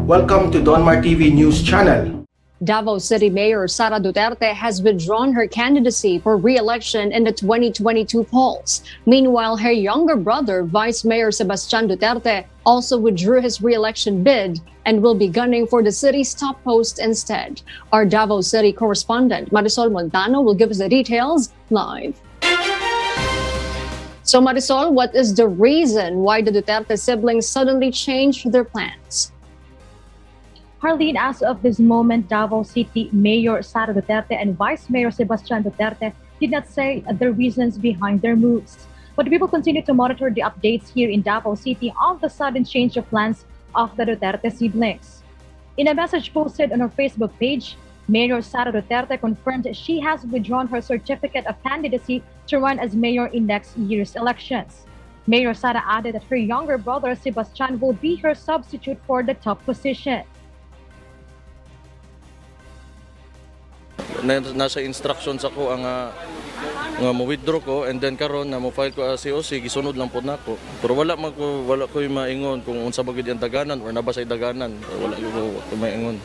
Welcome to Donmar TV News Channel. Davao City Mayor Sara Duterte has withdrawn her candidacy for re-election in the 2022 polls. Meanwhile, her younger brother, Vice Mayor Sebastian Duterte, also withdrew his re-election bid and will be gunning for the city's top post instead. Our Davao City correspondent, Marisol Montano, will give us the details live. So Marisol, what is the reason why the Duterte siblings suddenly changed their plans? Harleen, as of this moment, Davao City Mayor Sara Duterte and Vice Mayor Sebastian Duterte did not say the reasons behind their moves. But we will continue to monitor the updates here in Davao City on the sudden change of plans of the Duterte siblings. In a message posted on her Facebook page, Mayor Sara Duterte confirmed she has withdrawn her certificate of candidacy to run as mayor in next year's elections. Mayor Sara added that her younger brother Sebastian will be her substitute for the top position. Nasa instructions ako ang mo-withdraw ko, and then karon na mo-file ko as COC, gisunod lang po nako. Pero wala ko yung maingon kung unsa ba gid ang daganan or nabasay daganan. Wala ko maingon.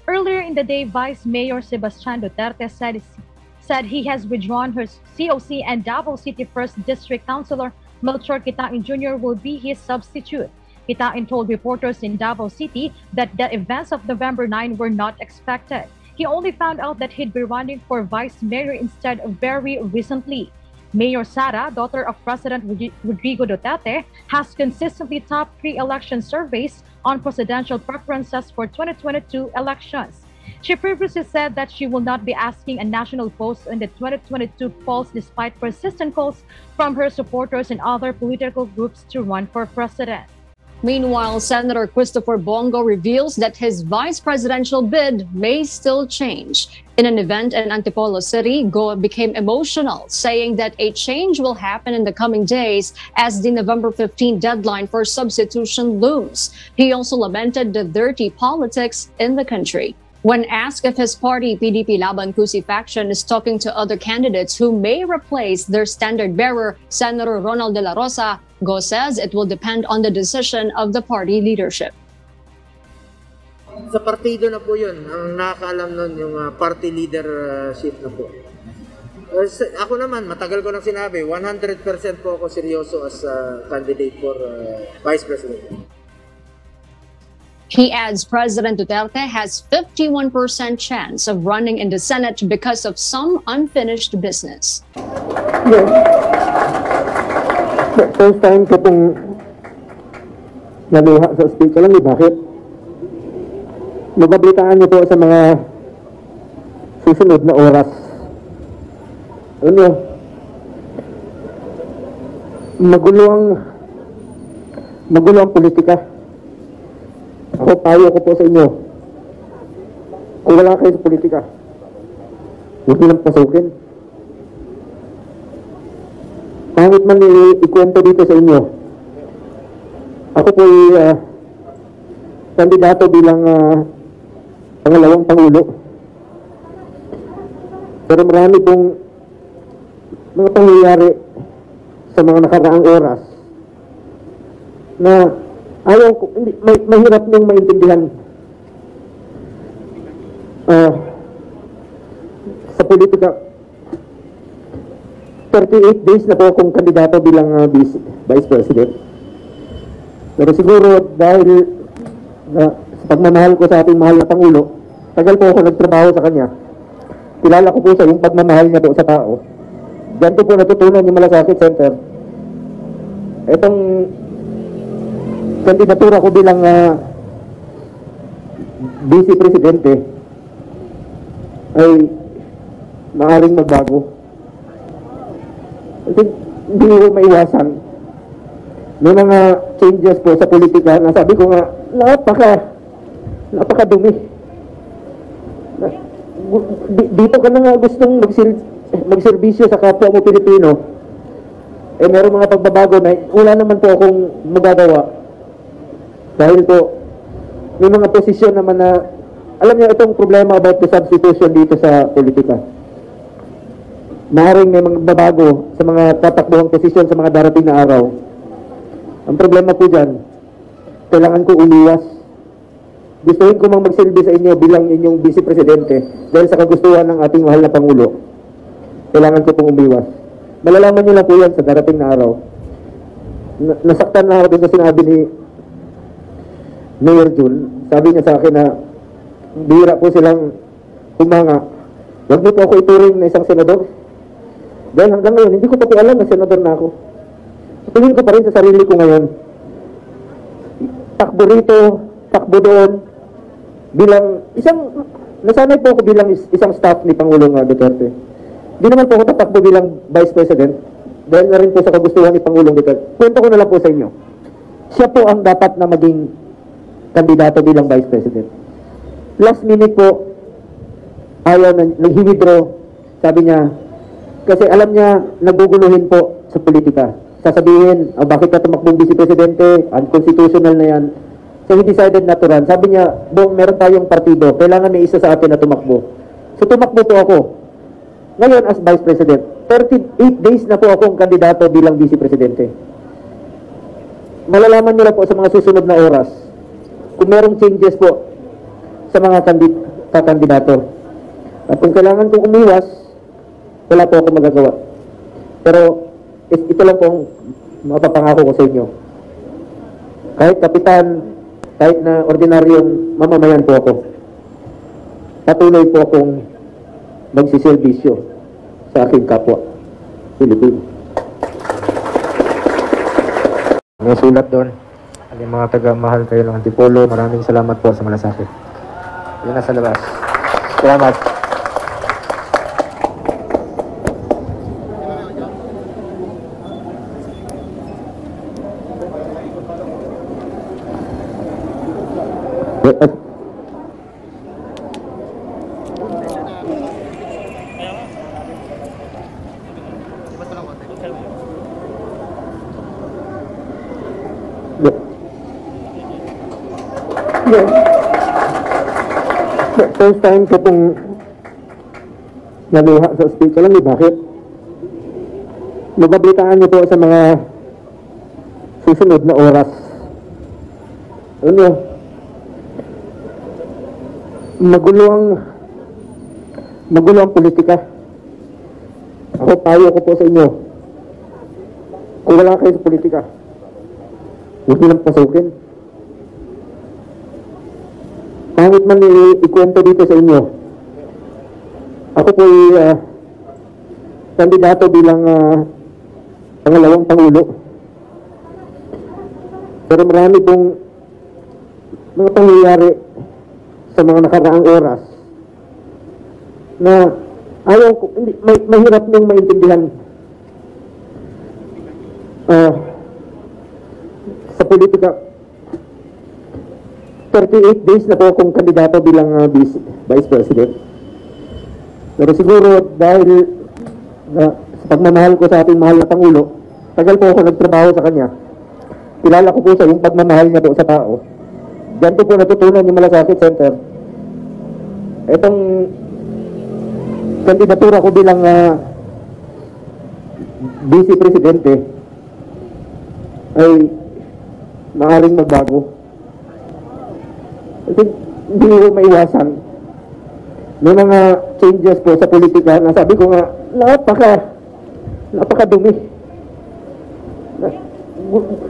Earlier in the day, Vice Mayor Sebastian Duterte said he has withdrawn her COC and Davao City 1st District Councilor Melchor Kitain Jr. will be his substitute. Kitain told reporters in Davao City that the events of November 9 were not expected. He only found out that he'd be running for vice mayor instead very recently. Mayor Sara, daughter of President Rodrigo Duterte, has consistently topped pre-election surveys on presidential preferences for 2022 elections. She previously said that she will not be asking a national post in the 2022 polls despite persistent calls from her supporters and other political groups to run for president. Meanwhile, Senator Christopher Bongo reveals that his vice presidential bid may still change. In an event in Antipolo City, Go became emotional, saying that a change will happen in the coming days as the November 15 deadline for substitution looms. He also lamented the dirty politics in the country. When asked if his party, PDP Laban Kusi faction, is talking to other candidates who may replace their standard bearer, Senator Ronald De La Rosa, Go says it will depend on the decision of the party leadership. Sa partido na po yun, ang nakakaalam nun yung party leadership na po. Ako naman, matagal ko nang sinabi, 100% po ako seryoso as candidate for Vice President. He adds President Duterte has 51% chance of running in the Senate because of some unfinished business. First time ko pong naluha sa speech. Alam niyo bakit? Mabablitaan niyo po sa mga susunod na oras. Alam niyo, magulo ang politika. Ako, payo ko po sa inyo. Kung wala kayo sa politika, huwag nilang pasukin. Pangit man ikwento dito sa inyo. Ako po kandidato bilang pangalawang Pangulo. Pero marami pong mga pangyayari sa mga nakaraang oras na ayaw ko, mahirap niyong maintindihan sa politika. 38 days na po akong kandidato bilang Vice President. Pero siguro dahil sa pagmamahal ko sa ating mahal na Pangulo, tagal po ako nagtrabaho sa kanya. Kilala ko po sa yung pagmamahal niya po sa tao. Diyan po natutunan yung Malasakit Center. Itong kandidatura ko bilang Vice Presidente ay maaaring magbago. Hindi ko maiwasan. May mga changes po sa politika na sabi ko nga, napakadumi. Dito ka na nga gustong magserbisyo sa kapwa mo Pilipino. Eh meron mga pagbabago na wala naman po akong magagawa. Dahil po, may mga posisyon naman na, alam niyo itong problema about the substitution dito sa politika. Maaaring may mga babago sa mga tatakbuhang posisyon sa mga darating na araw. Ang problema po dyan, kailangan ko umiwas. Gustuhin ko mang magsilbi sa inyo bilang inyong Vice Presidente dahil sa kagustuhan ng ating mahal na Pangulo. Kailangan ko pong umiwas. Malalaman niyo lang po yan sa darating na araw. Nasaktan na ako din sa sinabi ni Mayor Jun. Sabi niya sa akin na bihira po silang humanga. Huwag niyo po ako ituring na isang senador. Dahil hanggang ngayon, hindi ko pa po alam na senador na ako. Tingin ko pa rin sa sarili ko ngayon. Takbo rito, takbo doon. Bilang nasanay po ako bilang isang staff ni Pangulong Duterte. Hindi naman po ako tatakbo bilang Vice President. Dahil na rin po sa kagustuhan ni Pangulong Duterte. Kwento ko na lang po sa inyo. Siya po ang dapat na maging kandidato bilang Vice President. Last minute po, ayaw na, nag-withdraw. Sabi niya, kasi alam niya, naguguluhin po sa politika. Sasabihin, bakit ka tumakbong Vice Presidente? Unconstitutional na yan. So he decided not to run. Sabi niya, Bong, meron tayong partido. Kailangan may isa sa atin na tumakbo. So tumakbo po ako. Ngayon as Vice President, 38 days na po akong kandidato bilang Vice Presidente. Malalaman niyo lang po sa mga susunod na oras kung merong changes po sa mga kandidato. At kung kailangan kong umiwas, wala po akong magagawa. Pero ito lang pong mapapangako ko sa inyo. Kahit kapitan, kahit na ordinaryong mamamayan po ako, patuloy po akong magsiservisyo sa aking kapwa Pilipino. May sulat doon. Ang mga taga-mahal kayo ng Antipolo, maraming salamat po sa malasakit. Yun na sa labas. Salamat. First time ko pong naluha sa speech. Alam niyo bakit? Mabablitaan niyo po sa mga susunod na oras. Alam niyo, magulo ang politika. Ako, payo ko po sa inyo. Kung wala kayo sa politika, huwag nilang pasukin. Pangit man ikwento dito sa inyo. Ako po kandidato bilang pangalawang Pangulo. Pero marami pong mga pangyayari sa mga nakaraang oras na ayaw ko, mahirap niyong maintindihan sa politika. 38 days na po akong kandidato bilang Vice President. Pero siguro dahil sa pagmamahal ko sa ating mahal na Pangulo, tagal po ako nagtrabaho sa kanya. Kilala ko po sa yung pagmamahal niya po sa tao. Diyan po natutunan yung Malasakit Center. Itong kandidatura ko bilang Vice Presidente ay maaaring magbago. Kasi hindi ko maiwasan. May mga changes po sa politika na sabi ko nga, napakadumi.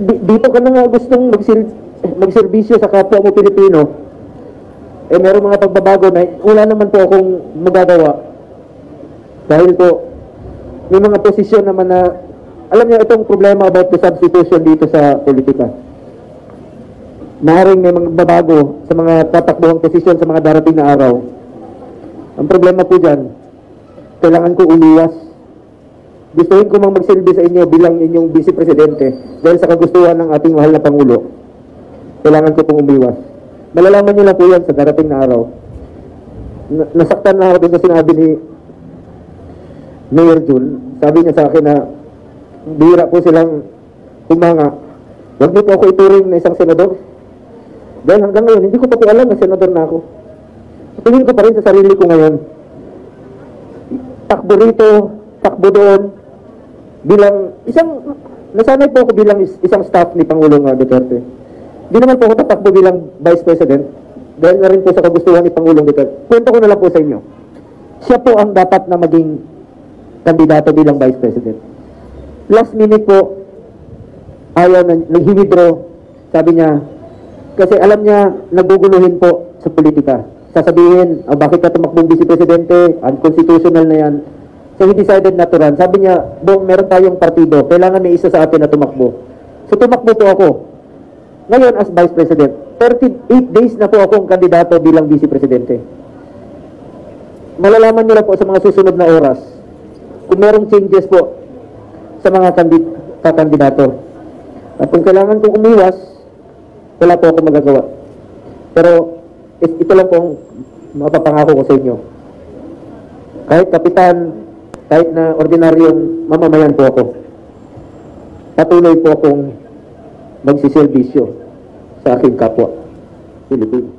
Dito ka na nga gustong magserbisyo sa kapwa mo Pilipino. Eh meron mga pagbabago na wala naman po akong magagawa. Dahil po, may mga posisyon naman na, alam niyo itong problema about the substitution dito sa politika. Maaaring may mga babago sa mga tatakbuhang posisyon sa mga darating na araw. Ang problema po dyan, kailangan ko umiwas. Gustuhin ko mang magsilbi sa inyo bilang inyong Vice Presidente dahil sa kagustuhan ng ating mahal na Pangulo. Kailangan ko pong umiwas. Malalaman niyo lang po yan sa darating na araw. Nasaktan na ako din sa sinabi ni Mayor Jun. Sabi niya sa akin na bihira po silang humanga. Huwag niyo po ako ituring na isang senador. Dahil hanggang ngayon, hindi ko pa po alam na senador na ako. Tingin ko pa rin sa sarili ko ngayon. Takbo rito, takbo doon. Nasanay po ako bilang isang staff ni Pangulong Duterte. Di naman po ako tatakbo bilang Vice President dahil na rin po sa kagustuhan ni Pangulong Duterte. Kwento ko na lang po sa inyo. Siya po ang dapat na maging kandidato bilang Vice President. Last minute po, ayaw na, nag-withdraw. Sabi niya, kasi alam niya, naguguluhin po sa politika. Sasabihin, bakit ka tumakbong Vice Presidente? Unconstitutional na yan. So he decided not to run. Sabi niya, Bong, meron tayong partido. Kailangan may isa sa atin na tumakbo. So tumakbo po ako. Ngayon as Vice President, 38 days na po akong kandidato bilang Vice Presidente. Malalaman niyo lang po sa mga susunod na oras kung merong changes po sa mga kandidato. At kung kailangan kong umiwas, wala po akong magagawa. Pero ito lang po ang mapapangako ko sa inyo. Kahit kapitan, kahit na ordinaryong mamamayan po ako, patuloy po akong magsiservisyo sa aking kapwa Pilipino.